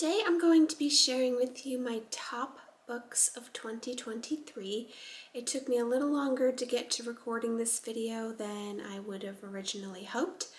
Today I'm going to be sharing with you my top books of 2023. It took me a little longer to get to recording this video than I would have originally hoped,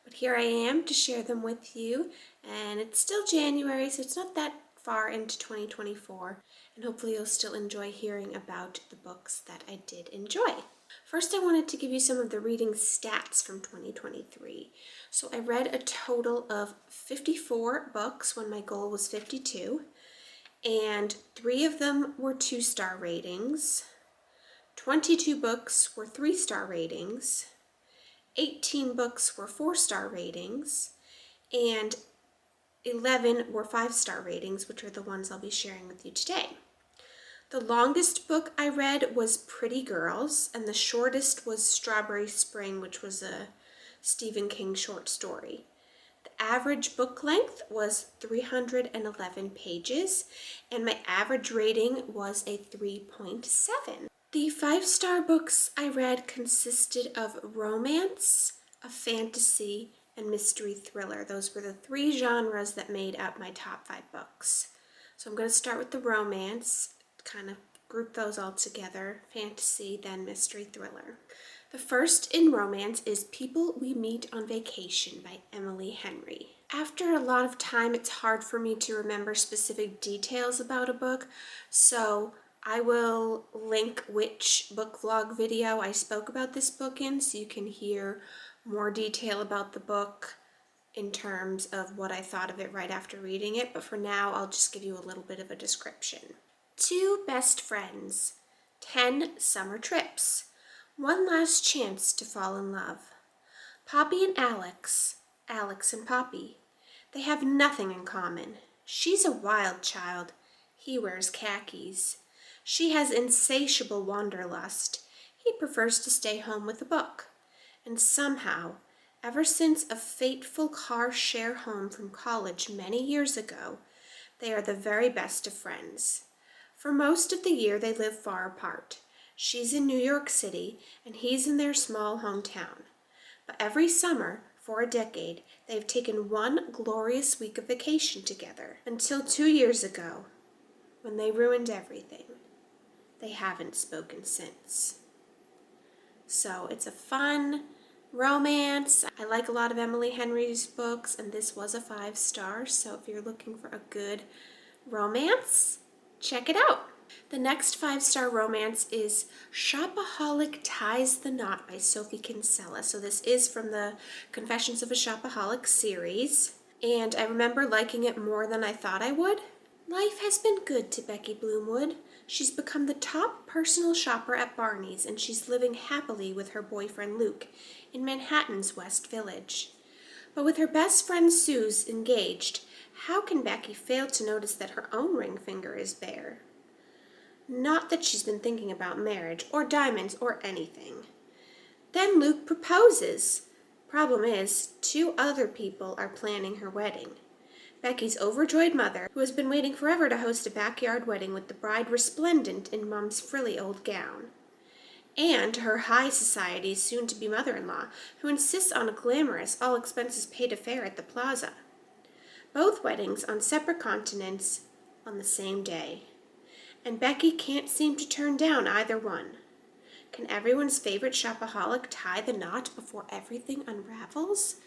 but here I am to share them with you, and it's still January, so it's not that far into 2024, and hopefully you'll still enjoy hearing about the books that I did enjoy. First, I wanted to give you some of the reading stats from 2023. So I read a total of 54 books when my goal was 52, and 3 of them were 2-star ratings, 22 books were 3-star ratings, 18 books were 4-star ratings, and 11 were 5-star ratings, which are the ones I'll be sharing with you today. The longest book I read was Pretty Girls, and the shortest was Strawberry Spring, which was a Stephen King short story. The average book length was 311 pages, and my average rating was a 3.7. The 5-star books I read consisted of romance, a fantasy, and mystery thriller. Those were the 3 genres that made up my top 5 books. So I'm going to start with the romance, kind of group those all together, fantasy, then mystery thriller. The first in romance is People We Meet on Vacation by Emily Henry. After a lot of time, it's hard for me to remember specific details about a book, so I will link which book vlog video I spoke about this book in so you can hear more detail about the book in terms of what I thought of it right after reading it, but for now I'll just give you a little bit of a description. 2 best friends, 10 summer trips, one last chance to fall in love. Poppy and Alex, Alex and Poppy, they have nothing in common. She's a wild child. He wears khakis. She has insatiable wanderlust. He prefers to stay home with a book. And somehow, ever since a fateful car share home from college many years ago, they are the very best of friends. For most of the year, they live far apart. She's in New York City, and he's in their small hometown. But every summer, for a decade, they've taken one glorious week of vacation together, until 2 years ago, when they ruined everything. They haven't spoken since. So it's a fun romance. I like a lot of Emily Henry's books, and this was a 5-star, so if you're looking for a good romance, check it out. The next 5-star romance is Shopaholic Ties the Knot by Sophie Kinsella. So this is from the Confessions of a Shopaholic series, and I remember liking it more than I thought I would. Life has been good to Becky Bloomwood. She's become the top personal shopper at Barney's, and she's living happily with her boyfriend Luke in Manhattan's West Village. But with her best friend Sue's engaged, how can Becky fail to notice that her own ring finger is bare? Not that she's been thinking about marriage or diamonds or anything. Then Luke proposes. Problem is, 2 other people are planning her wedding. Becky's overjoyed mother, who has been waiting forever to host a backyard wedding with the bride resplendent in Mom's frilly old gown. And her high society soon-to-be mother-in-law, who insists on a glamorous, all-expenses-paid affair at the plaza. Both weddings on separate continents on the same day. And Becky can't seem to turn down either one. Can everyone's favorite shopaholic tie the knot before everything unravels?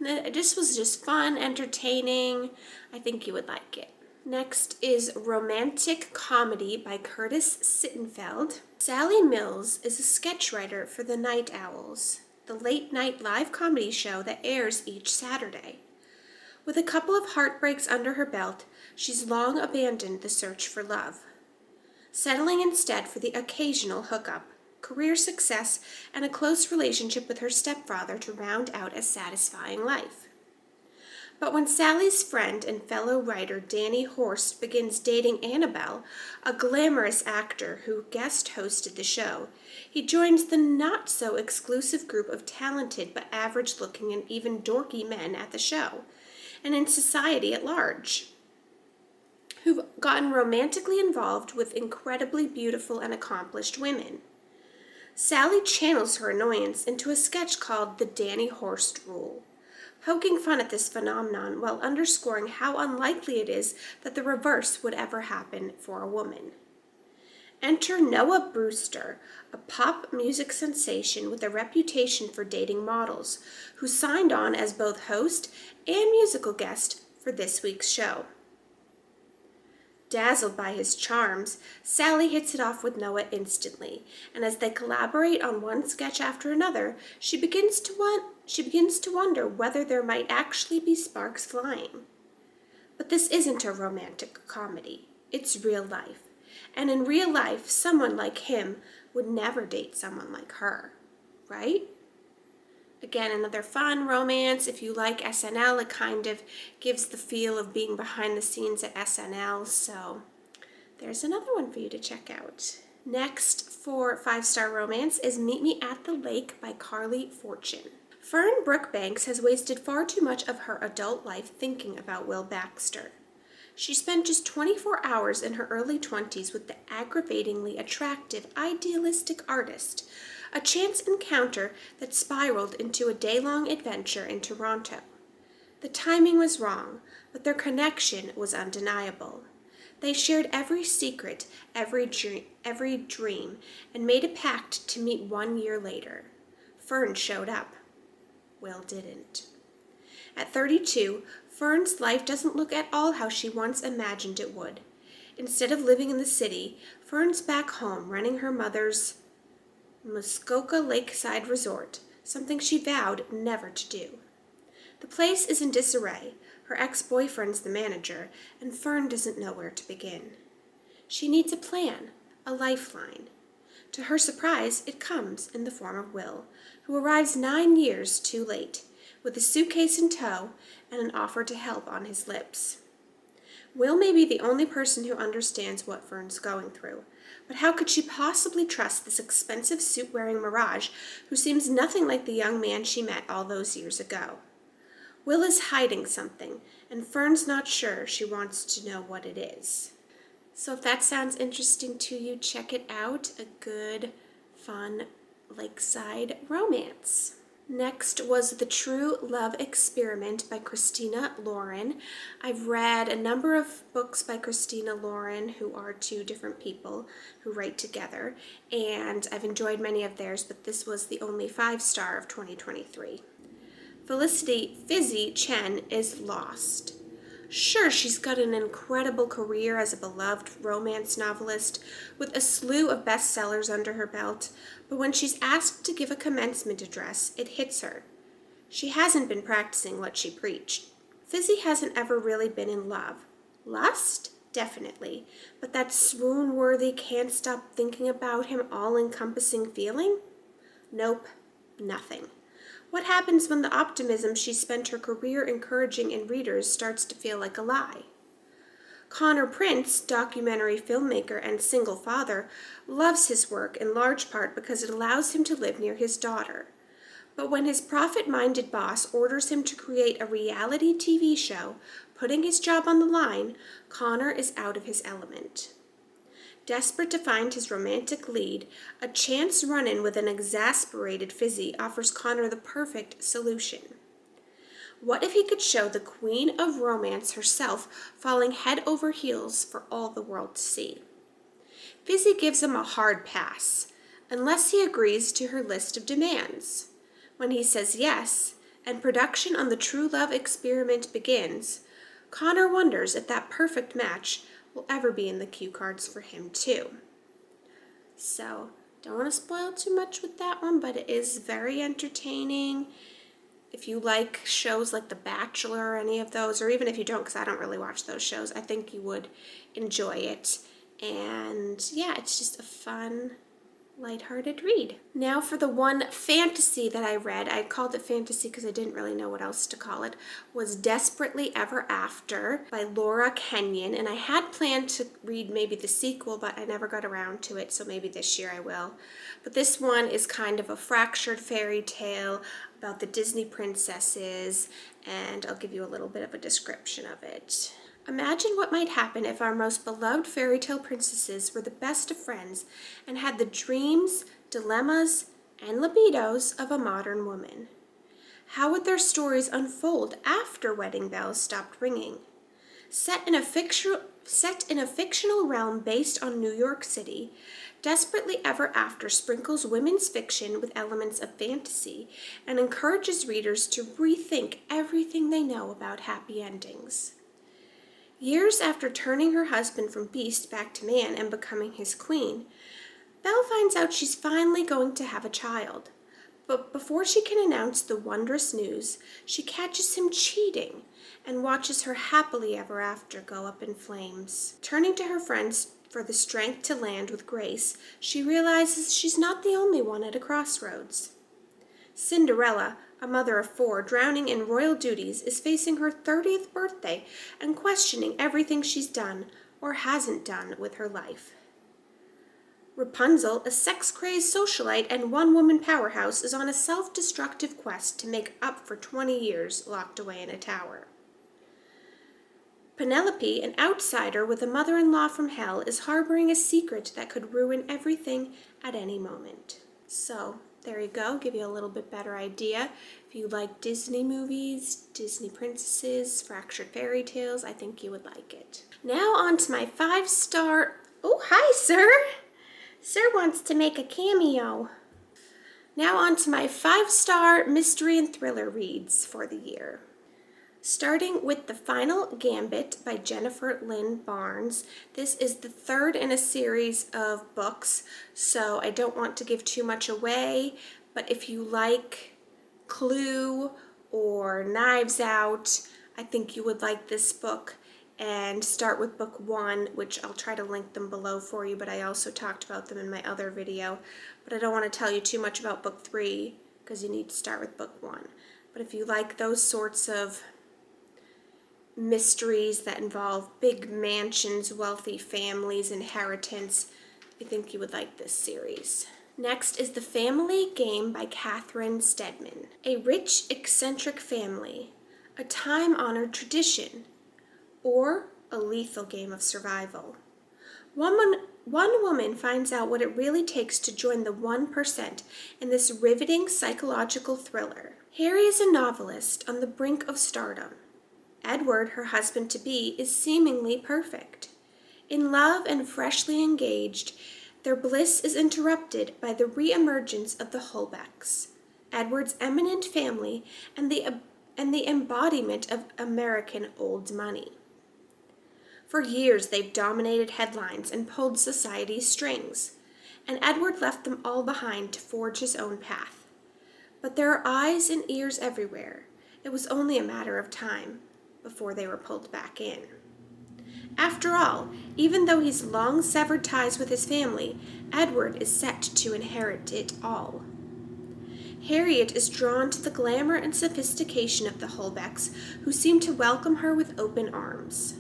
This was just fun, entertaining. I think you would like it. Next is Romantic Comedy by Curtis Sittenfeld. Sally Mills is a sketch writer for The Night Owls, the late-night live comedy show that airs each Saturday. With a couple of heartbreaks under her belt, she's long abandoned the search for love, settling instead for the occasional hookup, career success, and a close relationship with her stepfather to round out a satisfying life. But when Sally's friend and fellow writer Danny Horst begins dating Annabelle, a glamorous actor who guest hosted the show, he joins the not-so-exclusive group of talented but average-looking and even dorky men at the show, and in society at large, who've gotten romantically involved with incredibly beautiful and accomplished women. Sally channels her annoyance into a sketch called The Danny Horst Rule. poking fun at this phenomenon while underscoring how unlikely it is that the reverse would ever happen for a woman. Enter Noah Brewster, a pop music sensation with a reputation for dating models, who signed on as both host and musical guest for this week's show. Dazzled by his charms, Sally hits it off with Noah instantly, and as they collaborate on one sketch after another, she begins to wonder whether there might actually be sparks flying. But this isn't a romantic comedy. It's real life. And in real life, someone like him would never date someone like her, right? Again, another fun romance. If you like SNL, it kind of gives the feel of being behind the scenes at SNL, so there's another one for you to check out. Next for 5-star romance is Meet Me at the Lake by Carly Fortune. Fern Brookbanks has wasted far too much of her adult life thinking about Will Baxter. She spent just 24 hours in her early 20s with the aggravatingly attractive, idealistic artist, a chance encounter that spiraled into a day-long adventure in Toronto. The timing was wrong, but their connection was undeniable. They shared every secret, every dream, and made a pact to meet 1 year later. Fern showed up. Will didn't. At 32, Fern's life doesn't look at all how she once imagined it would. Instead of living in the city, Fern's back home running her mother's Muskoka Lakeside Resort, something she vowed never to do. The place is in disarray. Her ex-boyfriend's the manager, and Fern doesn't know where to begin. She needs a plan, a lifeline. To her surprise, it comes in the form of Will, who arrives 9 years too late, with a suitcase in tow and an offer to help on his lips. Will may be the only person who understands what Fern's going through, but how could she possibly trust this expensive suit-wearing mirage who seems nothing like the young man she met all those years ago? Will is hiding something, and Fern's not sure she wants to know what it is. So if that sounds interesting to you, check it out. A good, fun lakeside romance. Next was The True Love Experiment by Christina Lauren. I've read a number of books by Christina Lauren, who are two different people who write together, and I've enjoyed many of theirs, but this was the only 5-star of 2023. Felicity Fizzy Chen is lost. Sure, she's got an incredible career as a beloved romance novelist with a slew of bestsellers under her belt, but when she's asked to give a commencement address, it hits her. She hasn't been practicing what she preached. Fizzy hasn't ever really been in love. Lust? Definitely. But that swoon-worthy, can't stop thinking about him, all-encompassing feeling? Nope, nothing. What happens when the optimism she spent her career encouraging in readers starts to feel like a lie? Connor Prince, documentary filmmaker and single father, loves his work in large part because it allows him to live near his daughter. But when his profit-minded boss orders him to create a reality TV show, putting his job on the line, Connor is out of his element. Desperate to find his romantic lead, a chance run-in with an exasperated Fizzy offers Connor the perfect solution. What if he could show the queen of romance herself falling head over heels for all the world to see? Fizzy gives him a hard pass, unless he agrees to her list of demands. When he says yes, and production on the True Love Experiment begins, Connor wonders if that perfect match will ever be in the cue cards for him too. So, don't want to spoil too much with that one, but it is very entertaining. If you like shows like The Bachelor or any of those, or even if you don't, because I don't really watch those shows, I think you would enjoy it. And yeah, it's just a fun, lighthearted read. Now for the one fantasy that I read, I called it fantasy because I didn't really know what else to call it, was Desperately Ever After by Laura Kenyon, and I had planned to read maybe the sequel, but I never got around to it, so maybe this year I will. But this one is kind of a fractured fairy tale about the Disney princesses, and I'll give you a little bit of a description of it. Imagine what might happen if our most beloved fairy tale princesses were the best of friends and had the dreams, dilemmas, and libidos of a modern woman. How would their stories unfold after wedding bells stopped ringing? Set in a fictional realm based on New York City, Desperately Ever After sprinkles women's fiction with elements of fantasy and encourages readers to rethink everything they know about happy endings. Years after turning her husband from beast back to man and becoming his queen, Belle finds out she's finally going to have a child. But before she can announce the wondrous news, she catches him cheating and watches her happily ever after go up in flames. Turning to her friends for the strength to land with grace, she realizes she's not the only one at a crossroads. Cinderella, a mother of 4 drowning in royal duties, is facing her 30th birthday and questioning everything she's done or hasn't done with her life. Rapunzel, a sex-crazed socialite and one-woman powerhouse, is on a self-destructive quest to make up for 20 years locked away in a tower. Penelope, an outsider with a mother-in-law from hell, is harboring a secret that could ruin everything at any moment. So, there you go, give you a little bit better idea. If you like Disney movies, Disney princesses, fractured fairy tales, I think you would like it. Now on to my 5-star... Oh, hi, sir! Sir wants to make a cameo. Now on to my 5-star mystery and thriller reads for the year. Starting with The Final Gambit by Jennifer Lynn Barnes. This is the 3rd in a series of books, so I don't want to give too much away, but if you like Clue or Knives Out, I think you would like this book. And start with book 1, which I'll try to link them below for you, but I also talked about them in my other video. But I don't want to tell you too much about book 3, because you need to start with book 1. But if you like those sorts of mysteries that involve big mansions, wealthy families, inheritance, I think you would like this series. Next is The Family Game by Catherine Steadman. A rich, eccentric family, a time-honored tradition, or a lethal game of survival. One woman finds out what it really takes to join the 1% in this riveting psychological thriller. Harry is a novelist on the brink of stardom. Edward, her husband-to-be, is seemingly perfect. In love and freshly engaged, their bliss is interrupted by the re-emergence of the Holbecks, Edward's eminent family and the embodiment of American old money. For years, they've dominated headlines and pulled society's strings, and Edward left them all behind to forge his own path. But there are eyes and ears everywhere. It was only a matter of time before they were pulled back in. After all, even though he's long severed ties with his family, Edward is set to inherit it all. Harriet is drawn to the glamour and sophistication of the Holbecks, who seem to welcome her with open arms.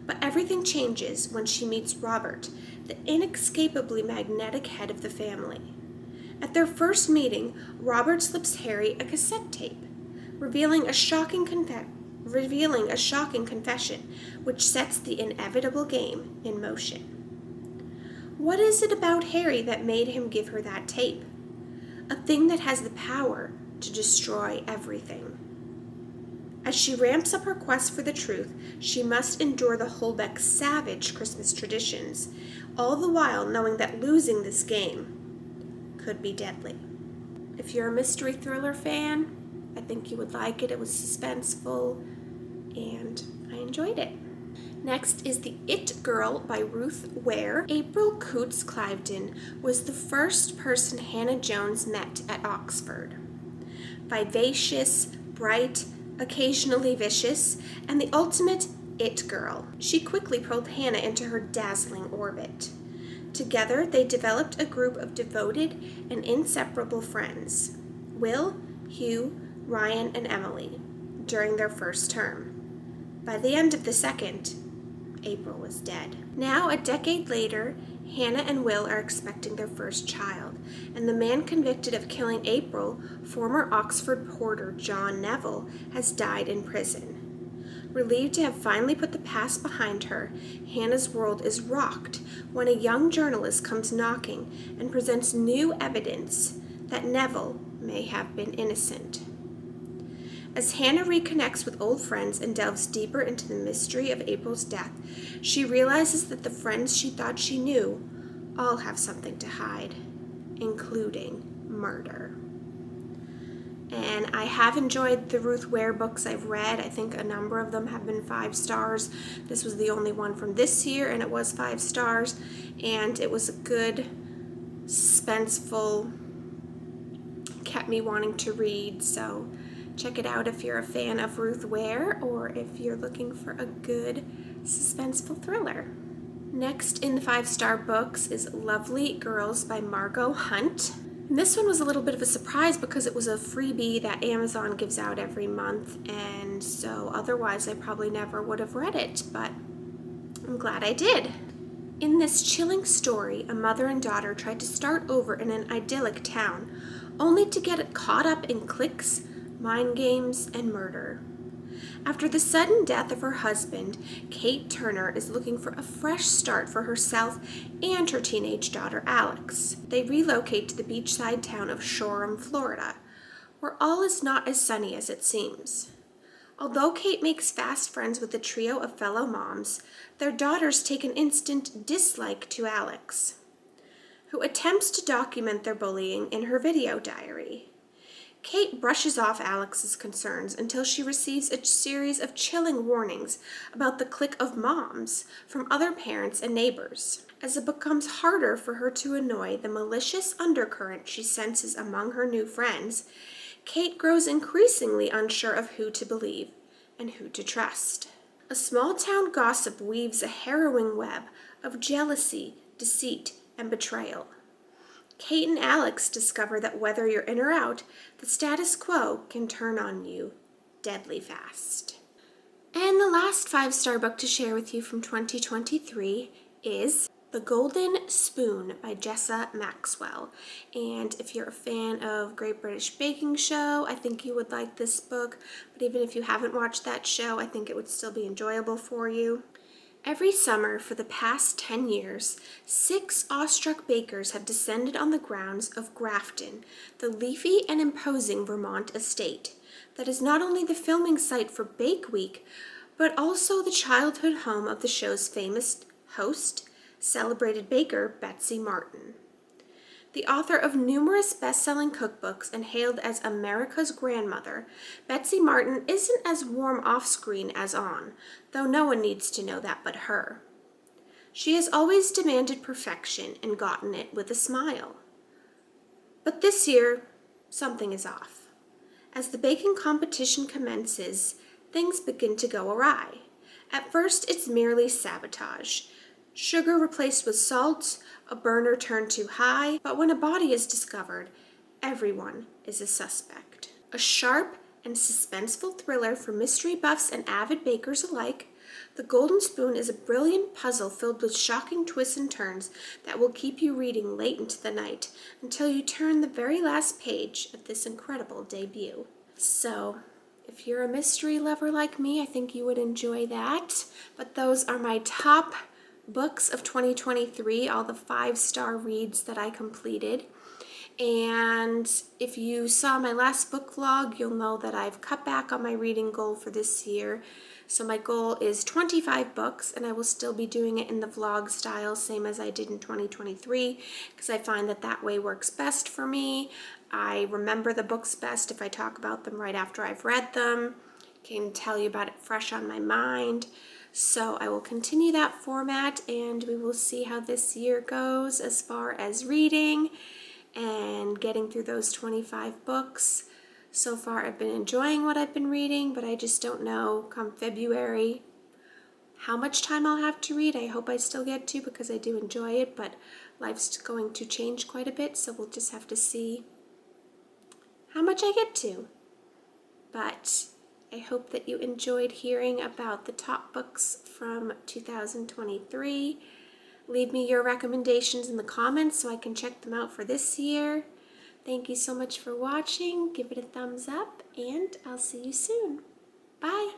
But everything changes when she meets Robert, the inescapably magnetic head of the family. At their first meeting, Robert slips Harry a cassette tape, revealing a shocking confession, which sets the inevitable game in motion. What is it about Harry that made him give her that tape? A thing that has the power to destroy everything. As she ramps up her quest for the truth, she must endure the Holbeck's savage Christmas traditions, all the while knowing that losing this game could be deadly. If you're a mystery thriller fan, I think you would like it. It was suspenseful, and I enjoyed it. Next is The It Girl by Ruth Ware. April Coutts Cliveden was the first person Hannah Jones met at Oxford. Vivacious, bright, occasionally vicious, and the ultimate it girl. She quickly pulled Hannah into her dazzling orbit. Together, they developed a group of devoted and inseparable friends, Will, Hugh, Ryan, and Emily, during their first term. By the end of the second, April was dead. Now, a decade later, Hannah and Will are expecting their first child, and the man convicted of killing April, former Oxford porter John Neville, has died in prison. Relieved to have finally put the past behind her, Hannah's world is rocked when a young journalist comes knocking and presents new evidence that Neville may have been innocent. As Hannah reconnects with old friends and delves deeper into the mystery of April's death, she realizes that the friends she thought she knew all have something to hide, including murder. And I have enjoyed the Ruth Ware books I've read. I think a number of them have been 5 stars. This was the only one from this year, and it was 5 stars. And it was a good, suspenseful, kept me wanting to read. So check it out if you're a fan of Ruth Ware or if you're looking for a good, suspenseful thriller. Next in the 5-star books is Lovely Girls by Margot Hunt. And this one was a little bit of a surprise because it was a freebie that Amazon gives out every month, and so otherwise I probably never would have read it, but I'm glad I did. In this chilling story, a mother and daughter try to start over in an idyllic town, only to get caught up in cliques, mind games, and murder. After the sudden death of her husband, Kate Turner is looking for a fresh start for herself and her teenage daughter, Alex. They relocate to the beachside town of Shoreham, Florida, where all is not as sunny as it seems. Although Kate makes fast friends with a trio of fellow moms, their daughters take an instant dislike to Alex, who attempts to document their bullying in her video diary. Kate brushes off Alex's concerns until she receives a series of chilling warnings about the clique of moms from other parents and neighbors. As it becomes harder for her to annoy the malicious undercurrent she senses among her new friends, Kate grows increasingly unsure of who to believe and who to trust. A small-town gossip weaves a harrowing web of jealousy, deceit, and betrayal. Kate and Alex discover that whether you're in or out, the status quo can turn on you deadly fast. And the last 5-star book to share with you from 2023 is The Golden Spoon by Jessa Maxwell. And if you're a fan of Great British Baking Show, I think you would like this book. But even if you haven't watched that show, I think it would still be enjoyable for you. Every summer for the past 10 years, 6 awestruck bakers have descended on the grounds of Grafton, the leafy and imposing Vermont estate that is not only the filming site for Bake Week, but also the childhood home of the show's famous host, celebrated baker Betsy Martin. The author of numerous best-selling cookbooks and hailed as America's grandmother, Betsy Martin isn't as warm off-screen as on, though no one needs to know that but her. She has always demanded perfection and gotten it with a smile. But this year, something is off. As the baking competition commences, things begin to go awry. At first, it's merely sabotage. Sugar replaced with salt, a burner turned too high, but when a body is discovered, everyone is a suspect. A sharp and suspenseful thriller for mystery buffs and avid bakers alike, The Golden Spoon is a brilliant puzzle filled with shocking twists and turns that will keep you reading late into the night until you turn the very last page of this incredible debut. So, if you're a mystery lover like me, I think you would enjoy that. But those are my top books of 2023, all the 5-star reads that I completed. And if you saw my last book vlog, you'll know that I've cut back on my reading goal for this year. So my goal is 25 books, and I will still be doing it in the vlog style, same as I did in 2023, because I find that that way works best for me. I remember the books best if I talk about them right after I've read them. Can tell you about it fresh on my mind. So I will continue that format, and we will see how this year goes as far as reading and getting through those 25 books. So far I've been enjoying what I've been reading, but I just don't know come February how much time I'll have to read. I hope I still get to because I do enjoy it, but life's going to change quite a bit, so we'll just have to see how much I get to. But I hope that you enjoyed hearing about the top books from 2023. Leave me your recommendations in the comments so I can check them out for this year. Thank you so much for watching. Give it a thumbs up, and I'll see you soon. Bye!